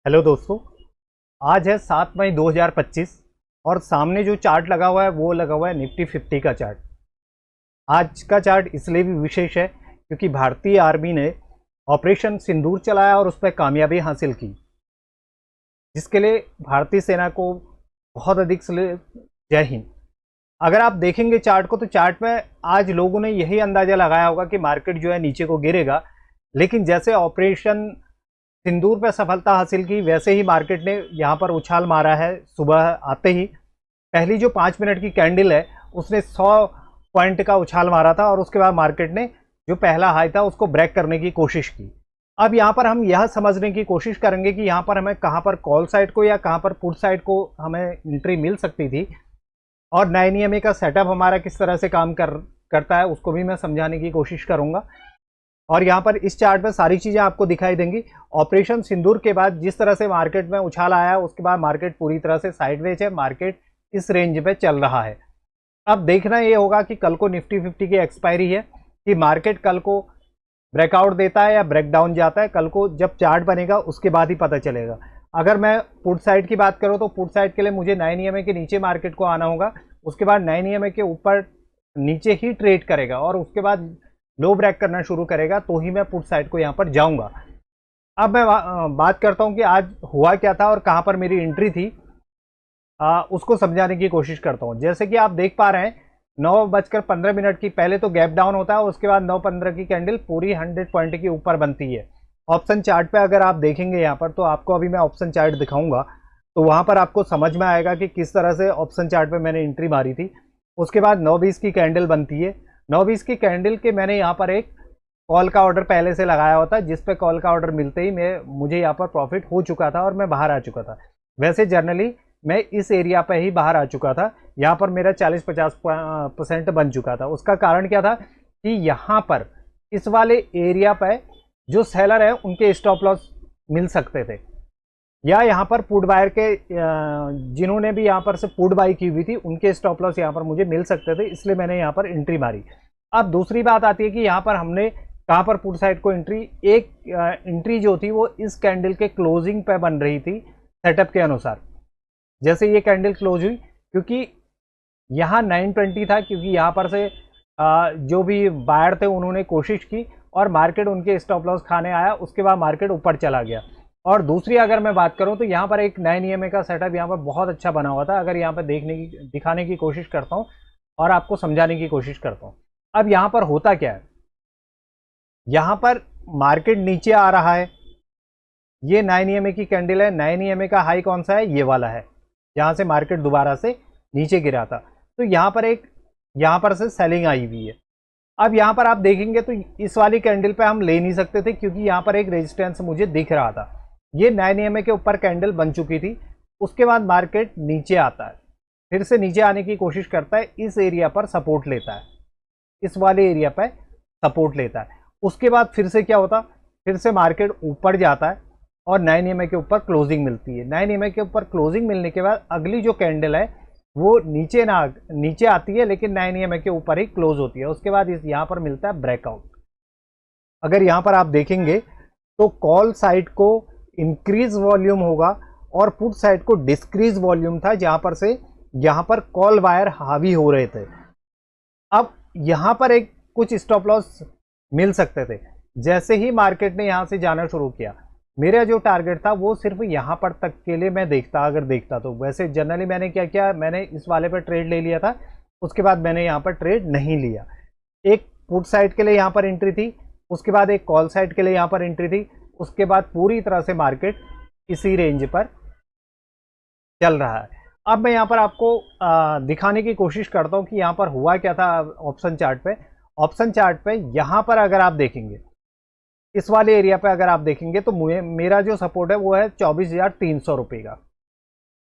Hello दोस्तों, आज है 7 मई 2025 और सामने जो चार्ट लगा हुआ है वो लगा हुआ है निफ्टी 50 का चार्ट। आज का चार्ट इसलिए भी विशेष है क्योंकि भारतीय आर्मी ने ऑपरेशन सिंदूर चलाया और उस पर कामयाबी हासिल की, जिसके लिए भारतीय सेना को बहुत अधिक जय हिंद। अगर आप देखेंगे चार्ट को तो चार्ट में आज लोगों ने यही अंदाजा लगाया होगा कि मार्केट जो है नीचे को गिरेगा, लेकिन जैसे ऑपरेशन सिंदूर पर सफलता हासिल की वैसे ही मार्केट ने यहाँ पर उछाल मारा है। सुबह आते ही पहली जो 5 मिनट की कैंडल है उसने 100 पॉइंट का उछाल मारा था और उसके बाद मार्केट ने जो पहला हाई था उसको ब्रेक करने की कोशिश की। अब यहाँ पर हम यह समझने की कोशिश करेंगे कि यहाँ पर हमें कहाँ पर कॉल साइड को या कहाँ पर पुट साइड को हमें एंट्री मिल सकती थी और नए नियम का सेटअप हमारा किस तरह से काम करता है उसको भी मैं समझाने की कोशिश करूँगा। और यहाँ पर इस चार्ट में सारी चीज़ें आपको दिखाई देंगी। ऑपरेशन सिंदूर के बाद जिस तरह से मार्केट में उछाल आया उसके बाद मार्केट पूरी तरह से साइडवेज है, मार्केट इस रेंज पे चल रहा है। अब देखना ये होगा कि कल को निफ्टी 50 की एक्सपायरी है कि मार्केट कल को ब्रेकआउट देता है या ब्रेकडाउन जाता है। कल को जब चार्ट बनेगा उसके बाद ही पता चलेगा। अगर मैं पुट साइड की बात करूँ तो पुट साइड के लिए मुझे नए नियम के नीचे मार्केट को आना होगा, उसके बाद नए नियम के ऊपर नीचे ही ट्रेड करेगा और उसके बाद लो ब्रेक करना शुरू करेगा तो ही मैं पुट साइड को यहाँ पर जाऊंगा। अब मैं बात करता हूँ कि आज हुआ क्या था और कहाँ पर मेरी एंट्री थी, उसको समझाने की कोशिश करता हूँ। जैसे कि आप देख पा रहे हैं 9:15 की पहले तो गैप डाउन होता है, उसके बाद 9:15 की कैंडल पूरी 100 पॉइंट के ऊपर बनती है। ऑप्शन चार्ट पे अगर आप देखेंगे यहाँ पर तो आपको अभी मैं ऑप्शन चार्ट दिखाऊंगा तो वहाँ पर आपको समझ में आएगा कि किस तरह से ऑप्शन चार्ट पे मैंने एंट्री मारी थी। उसके बाद 9:20 की कैंडल बनती है। 9:20 की कैंडल के मैंने यहाँ पर एक कॉल का ऑर्डर पहले से लगाया हुआ था, जिस पे कॉल का ऑर्डर मिलते ही मुझे यहाँ पर प्रॉफिट हो चुका था और मैं बाहर आ चुका था। वैसे जनरली मैं इस एरिया पे ही बाहर आ चुका था, यहाँ पर मेरा 40-50% बन चुका था। उसका कारण क्या था कि यहाँ पर इस वाले एरिया पे जो सेलर है उनके स्टॉप लॉस मिल सकते थे, या यहाँ पर पुट बायर के जिन्होंने भी यहाँ पर से पुट बाई की हुई थी उनके स्टॉप लॉस यहाँ पर मुझे मिल सकते थे, इसलिए मैंने यहाँ पर एंट्री मारी। अब दूसरी बात आती है कि यहाँ पर हमने कहाँ पर पुट साइड को एंट्री, एक एंट्री जो थी वो इस कैंडल के क्लोजिंग पे बन रही थी सेटअप के अनुसार। जैसे ये कैंडल क्लोज हुई, क्योंकि यहाँ 920 था, क्योंकि यहाँ पर से जो भी बायर थे उन्होंने कोशिश की और मार्केट उनके स्टॉप लॉस खाने आया, उसके बाद मार्केट ऊपर चला गया। और दूसरी अगर मैं बात करूं तो यहाँ पर एक नए नियम का सेटअप यहाँ पर बहुत अच्छा बना हुआ था। अगर यहाँ पर दिखाने की कोशिश करता हूँ और आपको समझाने की कोशिश करता हूँ। अब यहाँ पर होता क्या है, यहाँ पर मार्केट नीचे आ रहा है, ये नए नियम की कैंडल है। नए नियम का हाई कौन सा है, ये वाला है, जहाँ से मार्केट दोबारा से नीचे गिरा था। तो यहाँ पर से सेलिंग आई हुई है। अब यहाँ पर आप देखेंगे तो इस वाली कैंडल पे हम ले नहीं सकते थे, क्योंकि यहाँ पर एक रेजिस्टेंस मुझे दिख रहा था। ये नए नियम के ऊपर कैंडल बन चुकी थी। उसके बाद मार्केट नीचे आता है, फिर से नीचे आने की कोशिश करता है, इस एरिया पर सपोर्ट लेता है, इस वाले एरिया पर सपोर्ट लेता है। उसके बाद फिर से क्या होता, फिर से मार्केट ऊपर जाता है और नए नियम के ऊपर क्लोजिंग मिलती है। नए नियम के ऊपर क्लोजिंग मिलने के बाद अगली जो कैंडल है वो नीचे आती है, लेकिन नए नियम के ऊपर ही क्लोज होती है। उसके बाद यहाँ पर मिलता है ब्रेकआउट। अगर यहाँ पर आप देखेंगे तो कॉल साइड को इंक्रीज वॉल्यूम होगा और पुट साइड को डिस्क्रीज वॉल्यूम था, जहां पर से यहाँ पर कॉल वायर हावी हो रहे थे। अब यहाँ पर एक कुछ स्टॉप लॉस मिल सकते थे। जैसे ही मार्केट ने यहाँ से जाना शुरू किया, मेरा जो टारगेट था वो सिर्फ यहाँ पर तक के लिए मैं देखता तो वैसे जनरली मैंने क्या किया, मैंने इस वाले पर ट्रेड ले लिया था, उसके बाद मैंने यहाँ पर ट्रेड नहीं लिया। एक पुट साइड के लिए यहाँ पर एंट्री थी, उसके बाद एक कॉल साइड के लिए यहाँ पर एंट्री थी, उसके बाद पूरी तरह से मार्केट इसी रेंज पर चल रहा है। अब मैं यहाँ पर आपको दिखाने की कोशिश करता हूँ कि यहाँ पर हुआ क्या था। ऑप्शन चार्ट पे यहाँ पर अगर आप देखेंगे, इस वाले एरिया पे अगर आप देखेंगे तो मेरा जो सपोर्ट है वो है 24,300 रुपये का,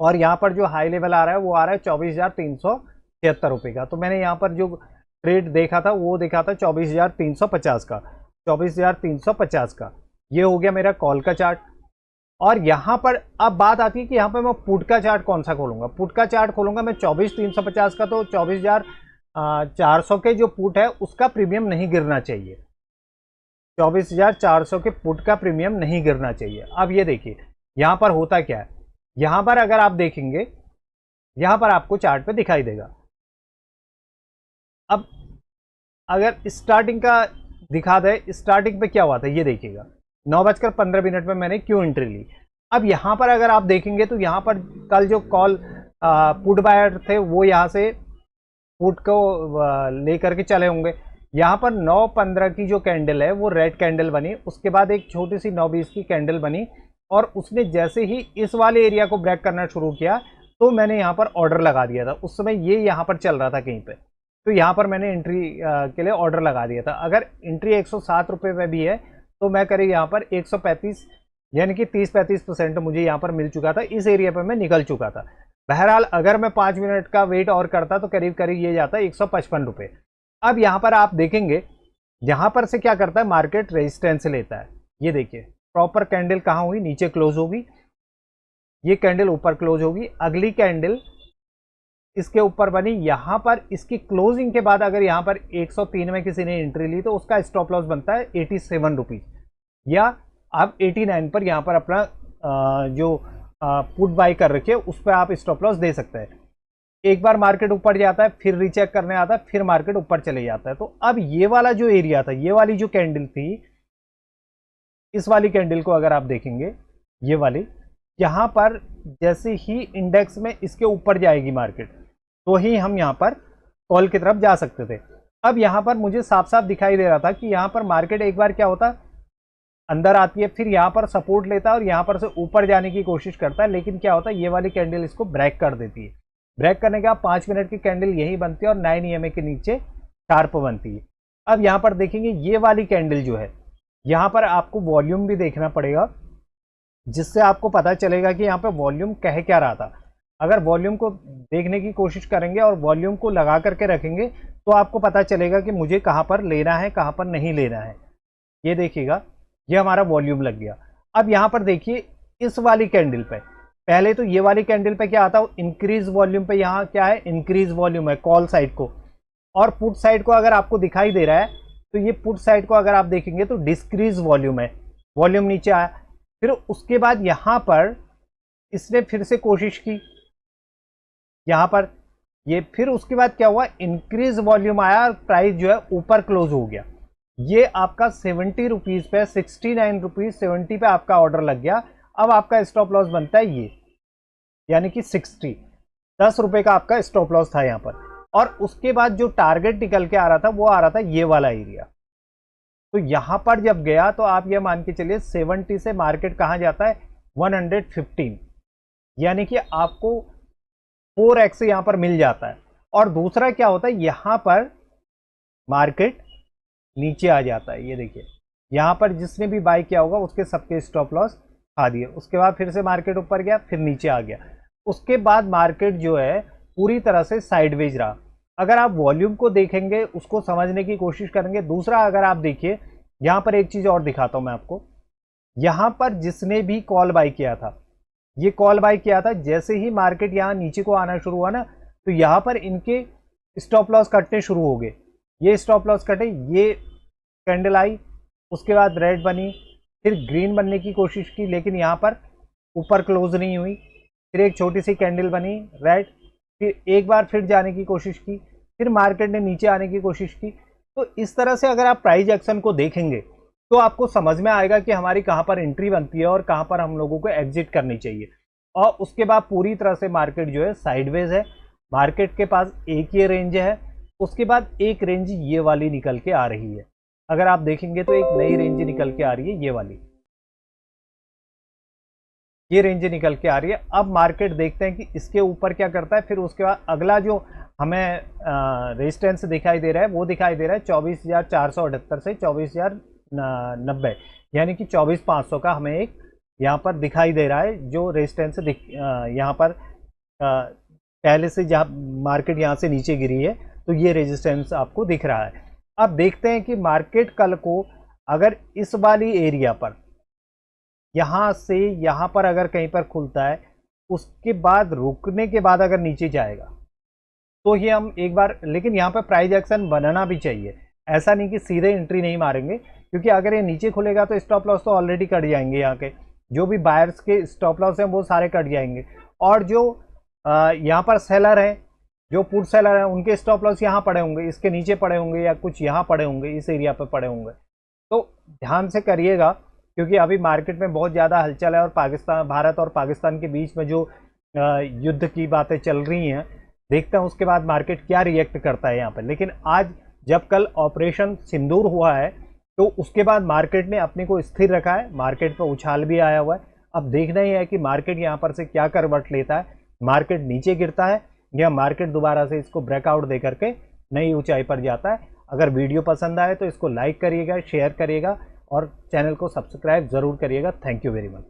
और यहाँ पर जो हाई लेवल आ रहा है वो आ रहा है 24,376 रुपये का। तो मैंने यहाँ पर जो ट्रेड देखा था वो देखा था 24,350 का, 24,350 का। ये हो गया मेरा कॉल का चार्ट। और यहाँ पर अब बात आती है कि यहाँ पर मैं पुट का चार्ट कौन सा खोलूंगा। पुट का चार्ट खोलूंगा मैं 24,350 का, तो 24,400 के जो पुट है उसका प्रीमियम नहीं गिरना चाहिए। 24,400 के पुट का प्रीमियम नहीं गिरना चाहिए। अब ये देखिए यहाँ पर होता क्या है, यहाँ पर अगर आप देखेंगे, यहाँ पर आपको चार्ट पे दिखाई देगा। अब अगर स्टार्टिंग का दिखा दे, स्टार्टिंग पे क्या हुआ था ये देखिएगा, 9:15 में मैंने क्यों एंट्री ली। अब यहाँ पर अगर आप देखेंगे तो यहाँ पर कल जो कॉल पुट बायर थे वो यहाँ से पुट को लेकर के चले होंगे। यहाँ पर 9:15 की जो कैंडल है वो रेड कैंडल बनी, उसके बाद एक छोटी सी 9:20 की कैंडल बनी, और उसने जैसे ही इस वाले एरिया को ब्रेक करना शुरू किया तो मैंने यहाँ पर ऑर्डर लगा दिया था। उस समय ये यहाँ पर चल रहा था कहीं पे, तो यहाँ पर मैंने एंट्री के लिए ऑर्डर लगा दिया था। अगर एंट्री 107 रुपये में भी है तो मैं करीब यहाँ पर 135 यानी कि 30-35% मुझे यहाँ पर मिल चुका था, इस एरिया पर मैं निकल चुका था। बहरहाल अगर मैं 5 मिनट का वेट और करता तो करीब करीब ये जाता 155 रुपये। अब यहाँ पर आप देखेंगे, यहाँ पर से क्या करता है मार्केट रेजिस्टेंस लेता है। ये देखिए प्रॉपर कैंडल कहाँ हुई, नीचे क्लोज होगी, ये कैंडल ऊपर क्लोज होगी, अगली कैंडल इसके ऊपर बनी, यहाँ पर इसकी क्लोजिंग के बाद अगर यहाँ पर 103 में किसी ने एंट्री ली तो उसका स्टॉप लॉस बनता है 87 रुपीज, या आप 89 पर यहाँ पर अपना जो पुट बाई कर रखे उस पर आप स्टॉप लॉस दे सकते हैं। एक बार मार्केट ऊपर जाता है फिर रीचेक करने आता है, फिर मार्केट ऊपर चले जाता है। तो अब ये वाला जो एरिया था, ये वाली जो कैंडल थी, इस वाली कैंडल को अगर आप देखेंगे, ये वाली, यहाँ पर जैसे ही इंडेक्स में इसके ऊपर जाएगी मार्केट तो ही हम यहाँ पर कॉल की तरफ जा सकते थे। अब यहाँ पर मुझे साफ साफ दिखाई दे रहा था कि यहाँ पर मार्केट एक बार क्या होता, अंदर आती है, फिर यहाँ पर सपोर्ट लेता है और यहाँ पर से ऊपर जाने की कोशिश करता है, लेकिन क्या होता है ये वाली कैंडल इसको ब्रेक कर देती है। ब्रेक करने के बाद 5 मिनट की कैंडल यही बनती है और 9 EMA के नीचे शार्प बनती है। अब यहाँ पर देखेंगे ये वाली कैंडल जो है, यहाँ पर आपको वॉल्यूम भी देखना पड़ेगा, जिससे आपको पता चलेगा कि यहाँ पर वॉल्यूम कह क्या रहा था। अगर वॉल्यूम को देखने की कोशिश करेंगे और वॉल्यूम को लगा करके रखेंगे तो आपको पता चलेगा कि मुझे कहाँ पर लेना है, कहाँ पर नहीं लेना है। ये देखिएगा, ये हमारा वॉल्यूम लग गया। अब यहाँ पर देखिए इस वाली कैंडल पे, पहले तो ये वाली कैंडल पे क्या आता है, इंक्रीज वॉल्यूम पे, यहाँ क्या है इंक्रीज वॉल्यूम है कॉल साइड को, और पुट साइड को अगर आपको दिखाई दे रहा है तो ये पुट साइड को अगर आप देखेंगे तो डिस्क्रीज वॉल्यूम है, वॉल्यूम नीचे आया। फिर उसके बाद यहाँ पर इसने फिर से कोशिश की यहाँ पर, ये फिर उसके बाद क्या हुआ, इंक्रीज वॉल्यूम आया और प्राइस जो है ऊपर क्लोज हो गया। ये आपका 70 रुपीज पे, 69 रुपीज 70 पे आपका ऑर्डर लग गया। अब आपका स्टॉप लॉस बनता है ये, यानी कि 10 रुपए का आपका स्टॉप लॉस था यहाँ पर। और उसके बाद जो टारगेट निकल के आ रहा था वो आ रहा था ये वाला एरिया। तो यहाँ पर जब गया तो आप ये मान के चलिए 70 से मार्केट कहाँ जाता है 115, यानी कि आपको 4x यहाँ पर मिल जाता है। और दूसरा क्या होता है, यहाँ पर मार्केट नीचे आ जाता है। ये देखिए यहाँ पर जिसने भी बाय किया होगा उसके सबके स्टॉप लॉस खा दिए। उसके बाद फिर से मार्केट ऊपर गया, फिर नीचे आ गया। उसके बाद मार्केट जो है पूरी तरह से साइडवेज रहा। अगर आप वॉल्यूम को देखेंगे, उसको समझने की कोशिश करेंगे। दूसरा अगर आप देखिए, यहाँ पर एक चीज और दिखाता हूं मैं आपको। यहाँ पर जिसने भी कॉल बाय किया था, ये कॉल बाय किया था, जैसे ही मार्केट यहाँ नीचे को आना शुरू हुआ ना, तो यहाँ पर इनके स्टॉप लॉस कटने शुरू हो गए। ये स्टॉप लॉस कटे, ये कैंडल आई, उसके बाद रेड बनी, फिर ग्रीन बनने की कोशिश की, लेकिन यहाँ पर ऊपर क्लोज नहीं हुई। फिर एक छोटी सी कैंडल बनी रेड, फिर एक बार फिर जाने की कोशिश की, फिर मार्केट ने नीचे आने की कोशिश की। तो इस तरह से अगर आप प्राइस एक्शन को देखेंगे तो आपको समझ में आएगा कि हमारी कहाँ पर एंट्री बनती है और कहाँ पर हम लोगों को एग्जिट करनी चाहिए। और उसके बाद पूरी तरह से मार्केट जो है साइडवेज है। मार्केट के पास एक ये रेंज है, उसके बाद एक रेंज ये वाली निकल के आ रही है। अगर आप देखेंगे तो एक नई रेंज निकल के आ रही है, ये वाली, ये रेंज निकल के आ रही है। अब मार्केट देखते हैं कि इसके ऊपर क्या करता है। फिर उसके बाद अगला जो हमें रेजिस्टेंस दिखाई दे रहा है वो दिखाई दे रहा है 24,478 से 24,090, यानी कि 24,500 का हमें एक यहाँ पर दिखाई दे रहा है जो रेजिस्टेंस यहाँ पर पहले से जहाँ मार्केट यहाँ से नीचे गिरी है तो ये रेजिस्टेंस आपको दिख रहा है। अब देखते हैं कि मार्केट कल को अगर इस वाली एरिया पर यहाँ से यहाँ पर अगर कहीं पर खुलता है, उसके बाद रुकने के बाद अगर नीचे जाएगा तो ये हम एक बार, लेकिन यहाँ पर प्राइस एक्शन बनाना भी चाहिए। ऐसा नहीं कि सीधे एंट्री नहीं मारेंगे, क्योंकि अगर ये नीचे खुलेगा तो स्टॉप लॉस तो ऑलरेडी कट जाएंगे यहाँ के। जो भी बायर्स के स्टॉप लॉस हैं वो सारे कट जाएंगे, और जो यहाँ पर सेलर हैं, जो पुट सेलर हैं, उनके स्टॉप लॉस यहाँ पड़े होंगे, इसके नीचे पड़े होंगे या कुछ यहाँ पड़े होंगे, इस एरिया पे पड़े होंगे। तो ध्यान से करिएगा, क्योंकि अभी मार्केट में बहुत ज़्यादा हलचल है और भारत और पाकिस्तान के बीच में जो युद्ध की बातें चल रही हैं, देखते हैं उसके बाद मार्केट क्या रिएक्ट करता है यहाँ पर। लेकिन आज जब कल ऑपरेशन सिंदूर हुआ है तो उसके बाद मार्केट ने अपने को स्थिर रखा है, मार्केट पर उछाल भी आया हुआ है। अब देखना ही है कि मार्केट यहाँ पर से क्या करवट लेता है, मार्केट नीचे गिरता है या मार्केट दोबारा से इसको ब्रेकआउट दे करके नई ऊंचाई पर जाता है। अगर वीडियो पसंद आए तो इसको लाइक करिएगा, शेयर करिएगा और चैनल को सब्सक्राइब ज़रूर करिएगा। Thank you very much.